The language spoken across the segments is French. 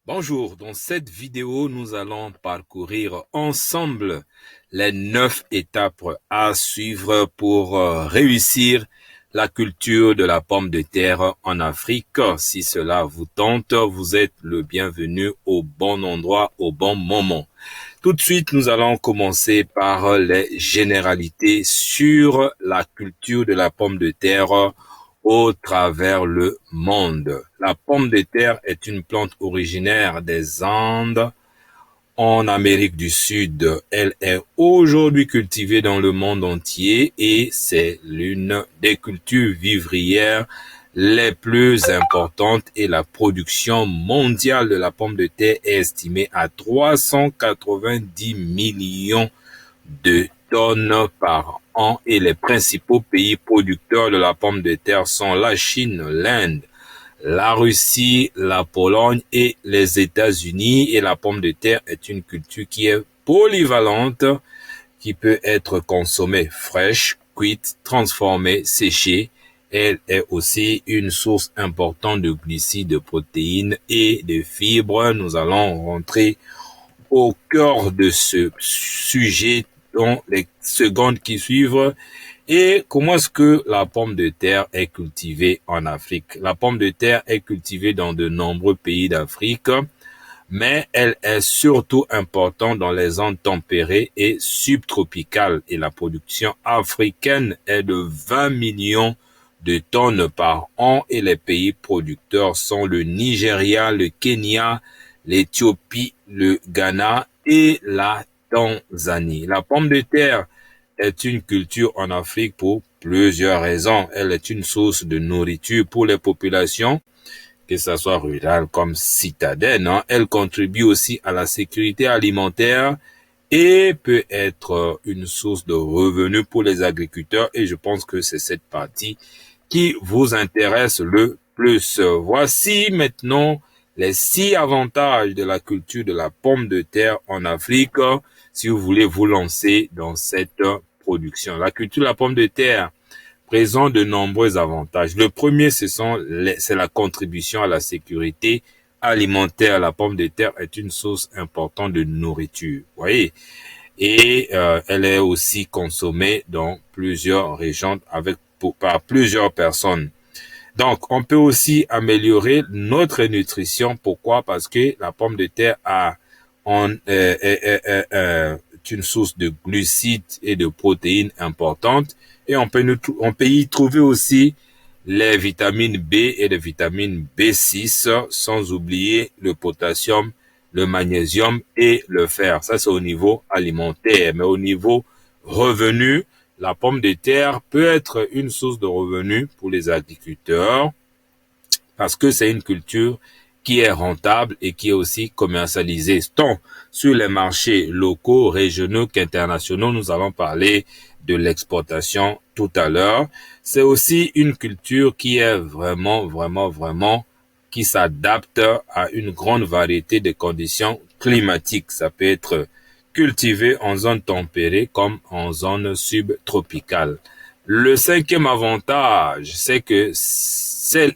Bonjour, dans cette vidéo, nous allons parcourir ensemble les 9 étapes à suivre pour réussir la culture de la pomme de terre en Afrique. Si cela vous tente, vous êtes le bienvenu au bon endroit, au bon moment. Tout de suite, nous allons commencer par les généralités sur la culture de la pomme de terre au travers le monde. La pomme de terre est une plante originaire des Andes en Amérique du Sud. Elle est aujourd'hui cultivée dans le monde entier et c'est l'une des cultures vivrières les plus importantes et la production mondiale de la pomme de terre est estimée à 390 millions de tonnes par an et les principaux pays producteurs de la pomme de terre sont la Chine, l'Inde, la Russie, la Pologne et les États-Unis. Et la pomme de terre est une culture qui est polyvalente, qui peut être consommée fraîche, cuite, transformée, séchée. Elle est aussi une source importante de glucides, de protéines et de fibres. Nous allons rentrer au cœur de ce sujet dans les secondes qui suivent. Et comment est-ce que la pomme de terre est cultivée en Afrique? La pomme de terre est cultivée dans de nombreux pays d'Afrique, mais elle est surtout importante dans les zones tempérées et subtropicales. Et la production africaine est de 20 millions de tonnes par an et les pays producteurs sont le Nigeria, le Kenya, l'Éthiopie, le Ghana et la Tanzanie. La pomme de terre est une culture en Afrique pour plusieurs raisons. Elle est une source de nourriture pour les populations, que ce soit rurales comme citadines. Elle contribue aussi à la sécurité alimentaire et peut être une source de revenus pour les agriculteurs. Et je pense que c'est cette partie qui vous intéresse le plus. Voici maintenant les 6 avantages de la culture de la pomme de terre en Afrique si vous voulez vous lancer dans cette production. La culture de la pomme de terre présente de nombreux avantages. Le premier, c'est la contribution à la sécurité alimentaire. La pomme de terre est une source importante de nourriture. Vous voyez? Et elle est aussi consommée dans plusieurs régions par plusieurs personnes. Donc, on peut aussi améliorer notre nutrition. Pourquoi? Parce que la pomme de terre est une source de glucides et de protéines importantes. Et on peut y trouver aussi les vitamines B et les vitamines B6, sans oublier le potassium, le magnésium et le fer. Ça, c'est au niveau alimentaire. Mais au niveau revenu, la pomme de terre peut être une source de revenus pour les agriculteurs parce que c'est une culture qui est rentable et qui est aussi commercialisée tant sur les marchés locaux, régionaux qu'internationaux. Nous allons parler de l'exportation tout à l'heure. C'est aussi une culture qui est vraiment qui s'adapte à une grande variété de conditions climatiques. Ça peut être cultivé en zone tempérée comme en zone subtropicale. Le 5e avantage, c'est que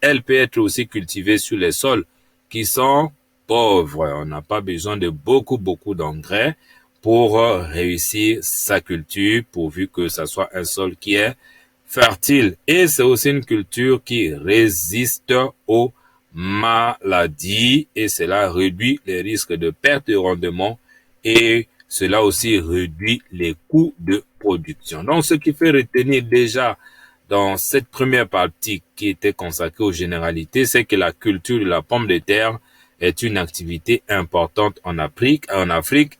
elle peut être aussi cultivée sur les sols qui sont pauvres. On n'a pas besoin de beaucoup d'engrais pour réussir sa culture, pourvu que ça soit un sol qui est fertile. Et c'est aussi une culture qui résiste aux maladies et cela réduit les risques de perte de rendement et cela aussi réduit les coûts de production. Donc, ce qui fait retenir déjà dans cette première partie qui était consacrée aux généralités, c'est que la culture de la pomme de terre est une activité importante en Afrique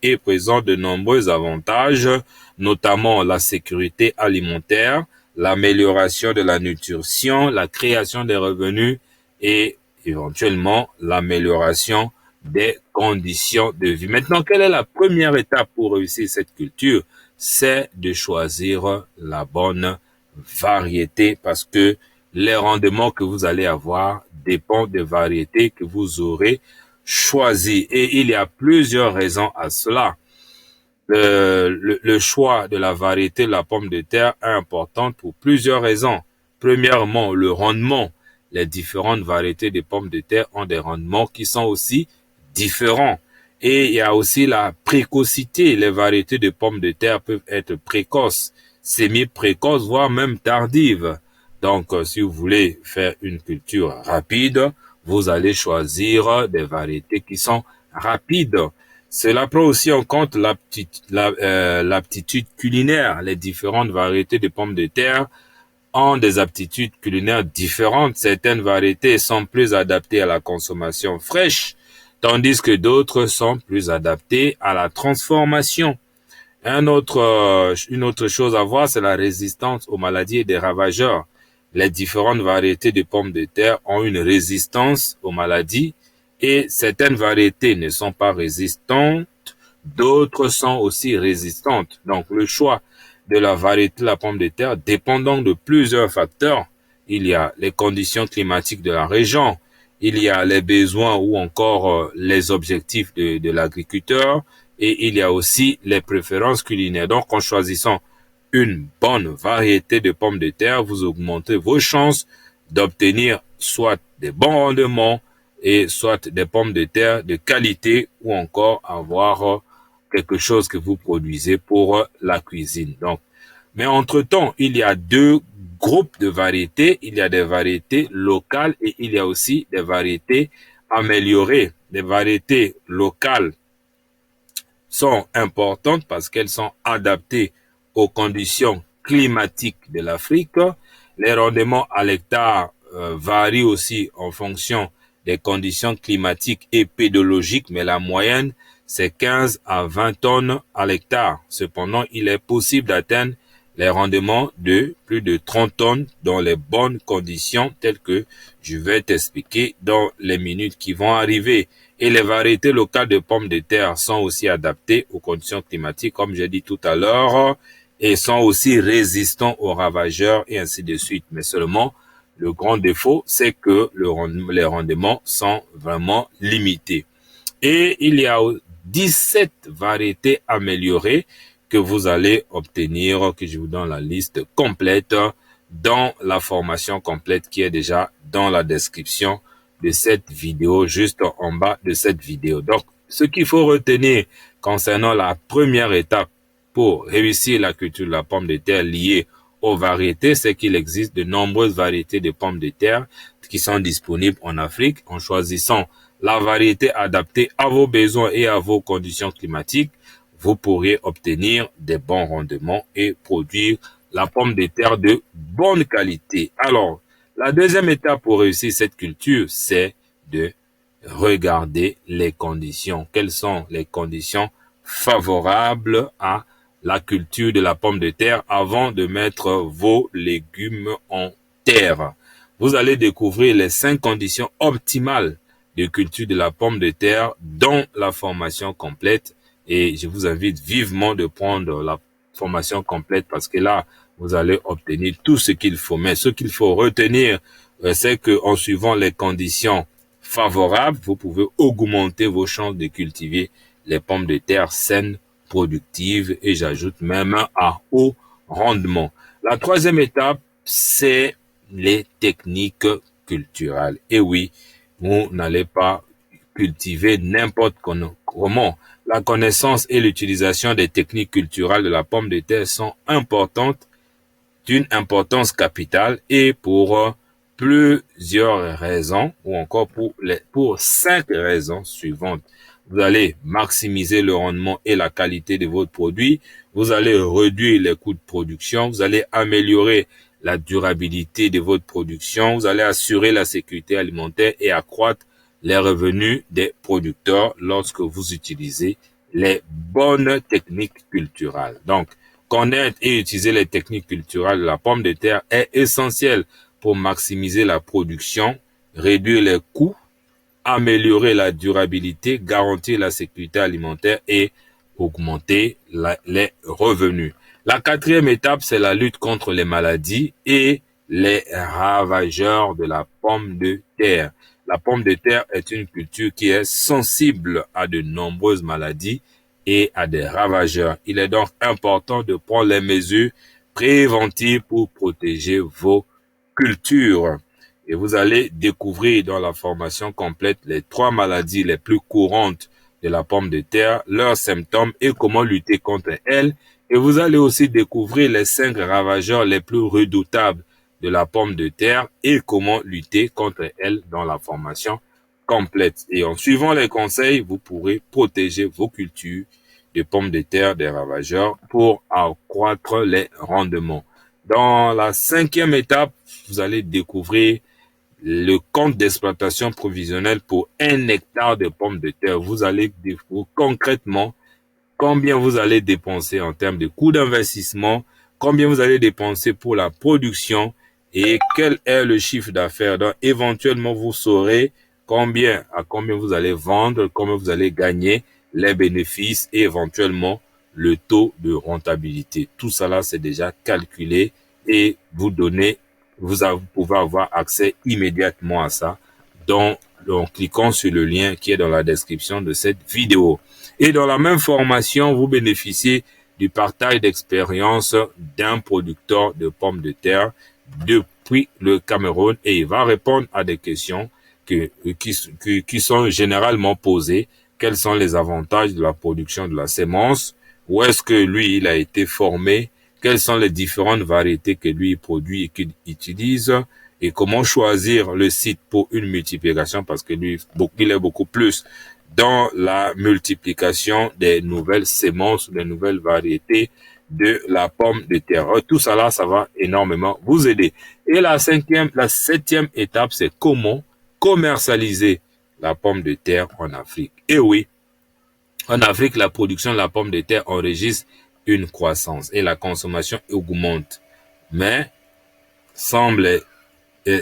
et présente de nombreux avantages, notamment la sécurité alimentaire, l'amélioration de la nutrition, la création des revenus et éventuellement l'amélioration des conditions de vie. Maintenant, quelle est la première étape pour réussir cette culture? C'est de choisir la bonne variété parce que les rendements que vous allez avoir dépendent des variétés que vous aurez choisies. Et il y a plusieurs raisons à cela. Le choix de la variété de la pomme de terre est important pour plusieurs raisons. Premièrement, le rendement. Les différentes variétés de pommes de terre ont des rendements qui sont aussi différents. Et il y a aussi la précocité. Les variétés de pommes de terre peuvent être précoces, semi-précoces, voire même tardives. Donc, si vous voulez faire une culture rapide, vous allez choisir des variétés qui sont rapides. Cela prend aussi en compte l'aptitude culinaire. Les différentes variétés de pommes de terre ont des aptitudes culinaires différentes. Certaines variétés sont plus adaptées à la consommation fraîche, tandis que d'autres sont plus adaptées à la transformation. Une autre chose à voir, c'est la résistance aux maladies et des ravageurs. Les différentes variétés de pommes de terre ont une résistance aux maladies et certaines variétés ne sont pas résistantes, d'autres sont aussi résistantes. Donc, le choix de la variété de la pomme de terre dépendant de plusieurs facteurs. Il y a les conditions climatiques de la région, il y a les besoins ou encore les objectifs de l'agriculteur et il y a aussi les préférences culinaires. Donc, en choisissant une bonne variété de pommes de terre, vous augmentez vos chances d'obtenir soit des bons rendements et soit des pommes de terre de qualité ou encore avoir quelque chose que vous produisez pour la cuisine. Donc, mais entre-temps, il y a deux groupes de variétés. Il y a des variétés locales et il y a aussi des variétés améliorées. Les variétés locales sont importantes parce qu'elles sont adaptées aux conditions climatiques de l'Afrique. Les rendements à l'hectare varient aussi en fonction des conditions climatiques et pédologiques, mais la moyenne, c'est 15 à 20 tonnes à l'hectare. Cependant, il est possible d'atteindre les rendements de plus de 30 tonnes dans les bonnes conditions telles que je vais t'expliquer dans les minutes qui vont arriver. Et les variétés locales de pommes de terre sont aussi adaptées aux conditions climatiques, comme j'ai dit tout à l'heure, et sont aussi résistants aux ravageurs et ainsi de suite. Mais seulement, le grand défaut, c'est que les rendements sont vraiment limités. Et il y a 17 variétés améliorées que vous allez obtenir, que je vous donne la liste complète dans la formation complète qui est déjà dans la description de cette vidéo, juste en bas de cette vidéo. Donc, ce qu'il faut retenir concernant la première étape pour réussir la culture de la pomme de terre liée aux variétés, c'est qu'il existe de nombreuses variétés de pommes de terre qui sont disponibles en Afrique. En choisissant la variété adaptée à vos besoins et à vos conditions climatiques, vous pourrez obtenir des bons rendements et produire la pomme de terre de bonne qualité. Alors, la deuxième étape pour réussir cette culture, c'est de regarder les conditions. Quelles sont les conditions favorables à la culture de la pomme de terre avant de mettre vos légumes en terre? Vous allez découvrir les 5 conditions optimales de culture de la pomme de terre dans la formation complète. Et je vous invite vivement de prendre la formation complète parce que là, vous allez obtenir tout ce qu'il faut. Mais ce qu'il faut retenir, c'est qu'en suivant les conditions favorables, vous pouvez augmenter vos chances de cultiver les pommes de terre saines, productives et j'ajoute même à haut rendement. La troisième étape, c'est les techniques culturelles. Et oui, vous n'allez pas cultiver n'importe comment. La connaissance et l'utilisation des techniques culturelles de la pomme de terre sont importantes, d'une importance capitale et pour plusieurs raisons ou encore pour 5 raisons suivantes. Vous allez maximiser le rendement et la qualité de votre produit. Vous allez réduire les coûts de production. Vous allez améliorer la durabilité de votre production. Vous allez assurer la sécurité alimentaire et accroître les revenus des producteurs lorsque vous utilisez les bonnes techniques culturelles. Donc, connaître et utiliser les techniques culturelles de la pomme de terre est essentiel pour maximiser la production, réduire les coûts, améliorer la durabilité, garantir la sécurité alimentaire et augmenter les revenus. La quatrième étape, c'est la lutte contre les maladies et les ravageurs de la pomme de terre. La pomme de terre est une culture qui est sensible à de nombreuses maladies et à des ravageurs. Il est donc important de prendre les mesures préventives pour protéger vos cultures. Et vous allez découvrir dans la formation complète les 3 maladies les plus courantes de la pomme de terre, leurs symptômes et comment lutter contre elles. Et vous allez aussi découvrir les 5 ravageurs les plus redoutables de la pomme de terre et comment lutter contre elles dans la formation complète. Et en suivant les conseils, vous pourrez protéger vos cultures de pommes de terre des ravageurs pour accroître les rendements. Dans la 5e étape, vous allez découvrir le compte d'exploitation provisionnelle pour 1 hectare de pommes de terre. Vous allez découvrir concrètement combien vous allez dépenser en termes de coûts d'investissement, combien vous allez dépenser pour la production et quel est le chiffre d'affaires. Donc, éventuellement, vous saurez à combien vous allez vendre, combien vous allez gagner, les bénéfices et éventuellement le taux de rentabilité. Tout ça c'est déjà calculé et vous pouvez avoir accès immédiatement à ça en cliquant sur le lien qui est dans la description de cette vidéo. Et dans la même formation, vous bénéficiez du partage d'expérience d'un producteur de pommes de terre depuis le Cameroun et il va répondre à des questions qui sont généralement posées. Quels sont les avantages de la production de la sémence? Où est-ce que lui, il a été formé? Quelles sont les différentes variétés que lui produit et qu'il utilise? Et comment choisir le site pour une multiplication? Parce que lui, il est beaucoup plus dans la multiplication des nouvelles sémences, des nouvelles variétés de la pomme de terre. Tout ça ça va énormément vous aider. Et la 7e étape, c'est comment commercialiser la pomme de terre en Afrique. Et oui, en Afrique, la production de la pomme de terre enregistre une croissance et la consommation augmente. Mais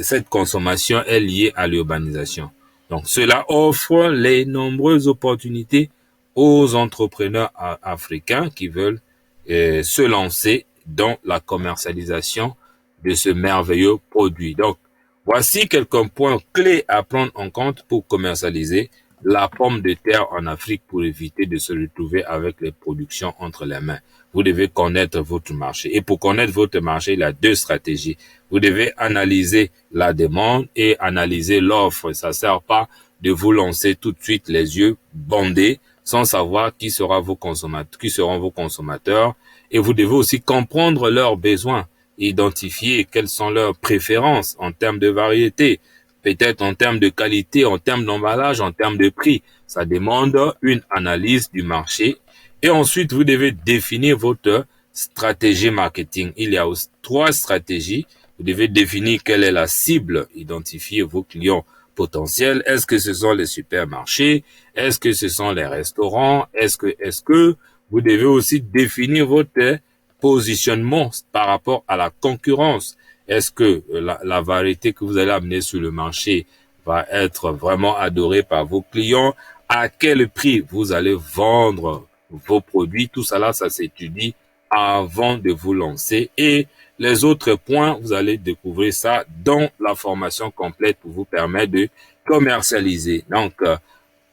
cette consommation est liée à l'urbanisation. Donc, cela offre les nombreuses opportunités aux entrepreneurs africains qui veulent se lancer dans la commercialisation de ce merveilleux produit. Donc, voici quelques points clés à prendre en compte pour commercialiser la pomme de terre en Afrique pour éviter de se retrouver avec les productions entre les mains. Vous devez connaître votre marché. Et pour connaître votre marché, il y a 2 stratégies. Vous devez analyser la demande et analyser l'offre. Ça ne sert pas de vous lancer tout de suite les yeux bandés sans savoir qui seront vos consommateurs. Et vous devez aussi comprendre leurs besoins, identifier quelles sont leurs préférences en termes de variété, peut-être en termes de qualité, en termes d'emballage, en termes de prix. Ça demande une analyse du marché. Et ensuite, vous devez définir votre stratégie marketing. Il y a 3 stratégies. Vous devez définir quelle est la cible, identifier vos clients potentiels. Est-ce que ce sont les supermarchés? Est-ce que ce sont les restaurants? Est-ce que vous devez aussi définir votre positionnement par rapport à la concurrence? Est-ce que la variété que vous allez amener sur le marché va être vraiment adorée par vos clients? À quel prix vous allez vendre vos produits? Tout ça ça s'étudie avant de vous lancer. Et les autres points, vous allez découvrir ça dans la formation complète pour vous permettre de commercialiser. Donc,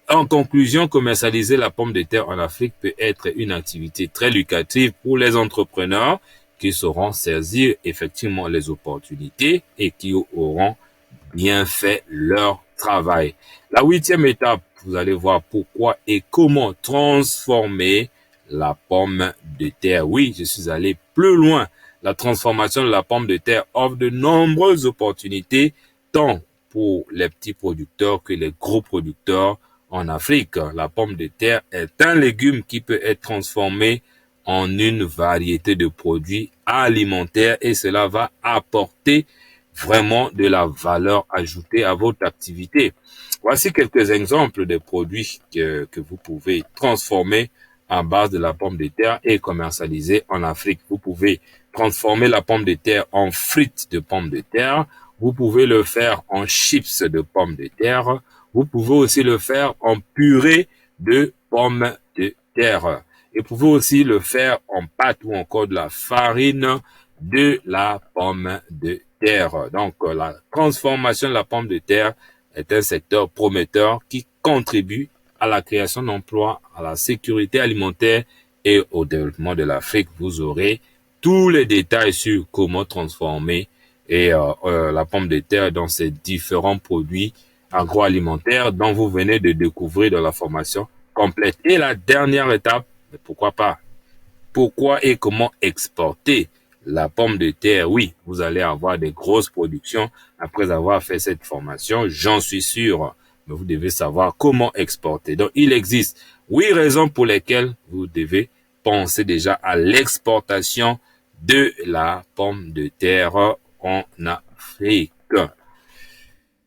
en conclusion, commercialiser la pomme de terre en Afrique peut être une activité très lucrative pour les entrepreneurs qui sauront saisir effectivement les opportunités et qui auront bien fait leur travail. La 8e étape, vous allez voir pourquoi et comment transformer la pomme de terre. Oui, je suis allé plus loin. La transformation de la pomme de terre offre de nombreuses opportunités, tant pour les petits producteurs que les gros producteurs en Afrique. La pomme de terre est un légume qui peut être transformé en une variété de produits alimentaires et cela va apporter vraiment de la valeur ajoutée à votre activité. Voici quelques exemples de produits que vous pouvez transformer à base de la pomme de terre et commercialiser en Afrique. Vous pouvez transformer la pomme de terre en frites de pommes de terre. Vous pouvez le faire en chips de pommes de terre. Vous pouvez aussi le faire en purée de pommes de terre. Et vous pouvez aussi le faire en pâte ou encore de la farine de la pomme de terre. Donc, la transformation de la pomme de terre est un secteur prometteur qui contribue à la création d'emplois, à la sécurité alimentaire et au développement de l'Afrique. Vous aurez tous les détails sur comment transformer et la pomme de terre dans ces différents produits agroalimentaires dont vous venez de découvrir dans la formation complète. Et la dernière étape, pourquoi pas, pourquoi et comment exporter la pomme de terre? Oui, vous allez avoir des grosses productions après avoir fait cette formation, j'en suis sûr. Mais vous devez savoir comment exporter. Donc, il existe 8 raisons pour lesquelles vous devez penser déjà à l'exportation de la pomme de terre en Afrique.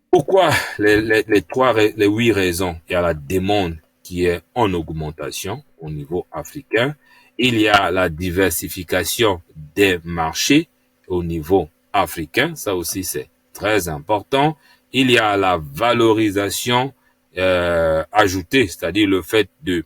Pourquoi les 8 raisons? Il y a la demande qui est en augmentation au niveau africain. Il y a la diversification des marchés au niveau africain. Ça aussi, c'est très important. Il y a la valorisation ajoutée, c'est-à-dire le fait de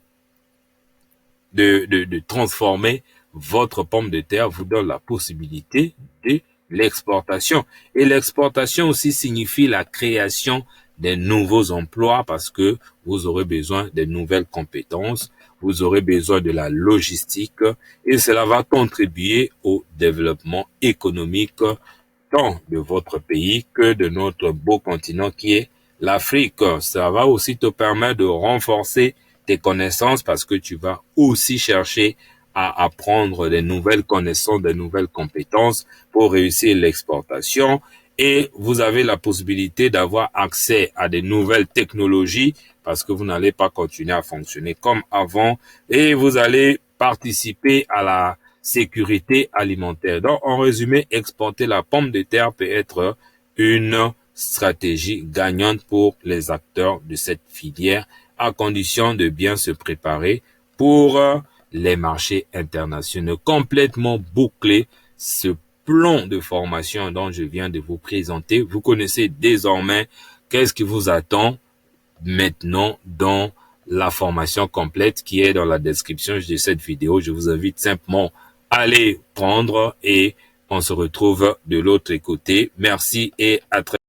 transformer votre pomme de terre vous donne la possibilité de l'exportation. Et l'exportation aussi signifie la création des nouveaux emplois parce que vous aurez besoin de nouvelles compétences, vous aurez besoin de la logistique et cela va contribuer au développement économique tant de votre pays que de notre beau continent qui est l'Afrique. Ça va aussi te permettre de renforcer tes connaissances parce que tu vas aussi chercher à apprendre des nouvelles connaissances, des nouvelles compétences pour réussir l'exportation. Et vous avez la possibilité d'avoir accès à des nouvelles technologies parce que vous n'allez pas continuer à fonctionner comme avant et vous allez participer à la sécurité alimentaire. Donc, en résumé, exporter la pomme de terre peut être une stratégie gagnante pour les acteurs de cette filière à condition de bien se préparer pour les marchés internationaux. Complètement bouclé ce plan de formation dont je viens de vous présenter. Vous connaissez désormais qu'est-ce qui vous attend maintenant dans la formation complète qui est dans la description de cette vidéo. Je vous invite simplement à aller prendre et on se retrouve de l'autre côté. Merci et à très bientôt.